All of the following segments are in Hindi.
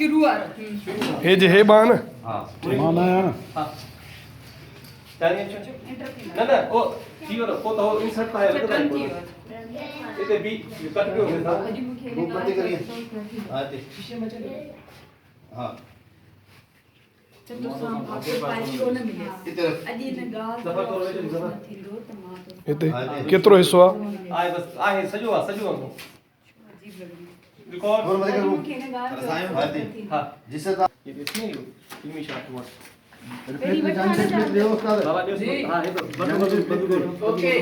शुरू आ रहा हे जे हे बाण हाँ माना है ना हाँ चालेल ना ना ओ ठीक है तो इंसर्ट का है इथे बी कट क्यों होता भूपति करिए हाँ जी हाँ हिते केतिरो हिसो आहे आए बस आए सजो रिकॉर्ड और मत करो हाँ जी हाँ जिससे ये देखिए इनमें शॉट हुआ रिफ्लेक्ट में जान से रिफ्लेक्ट ले उसका बाबा देव हाँ ये तो बंद ओके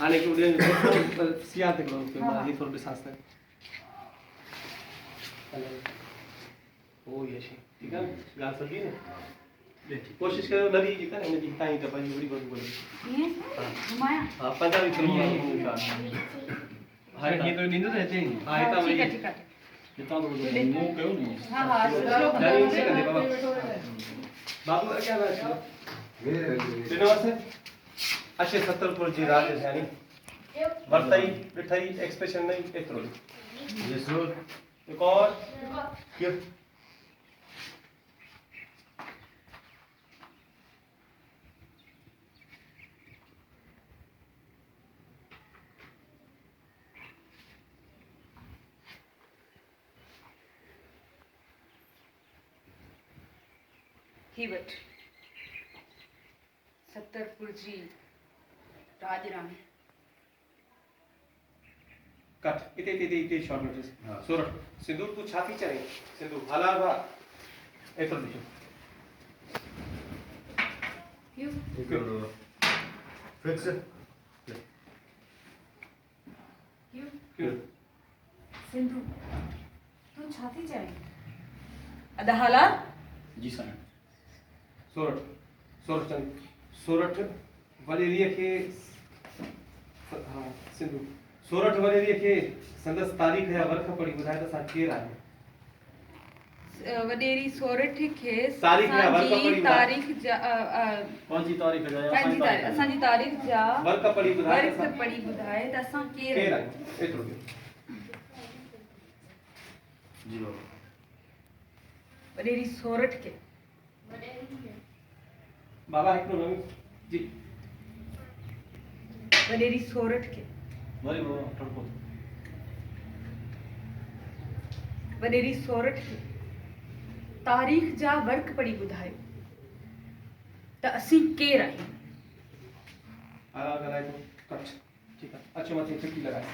आने के लिए सियार तक लोग के बाद ये थोड़ा सांस तक ओ ये शी ठीक है गाल सकी ने कोशिश करो नदी जी का नदी ताई का भाई बड़ी बड़ी ये घुमाया हां पंजाबी फिल्म हाँ ये तो नींद रहते हैं हाँ इतना ठीक है बड़ी ठीक है इतना बड़ा मुंह क्यों नहीं हाँ हाँ जानी से कर दे बाबा बाबू का क्या नाम है श्रीनिवास है अच्छे 70 पर जी राजधानी वर्ताई मिठाई एक्सप्रेशन नहीं एत्रो ये सो एक और क्यों ही बट 70 पुरजी राजरानी कट इते शॉर्ट नोटिस सूरत सिंदूर तू छाती चरे सिंदूर हला भा एत्रो दिशो क्यों फिक्स क्यों सिंधु तू छाती चढ़े अदहला जी सर सोरठ वलेरिया के हाँ सिंधु सोरठ वलेरिया के संदस तारीख है वर्ख पड़ी बुधाए तो साथ केर आहे वडेरी सोरठ खे तारीख है वर्ख पड़ी तारीख कौन सी तारीख है पंजी तारीख असांजी तारीख जा वर्ख पड़ी बुधाए वर्ष पड़ी ॿुधाए त असां केर केर आहे एतिरो जी बाबा वडेरी सोरठ खे बाबा हिकड़ो नवी जी वडेरी सोरठ खे वरी वो टड़को वडेरी सोरठ खे तारीख जा वर्क पढ़ी ॿुधायो त असीं केर आहियूं आला लगाए तो कट ठीक है अच्छे मत चिट्ठी लगाए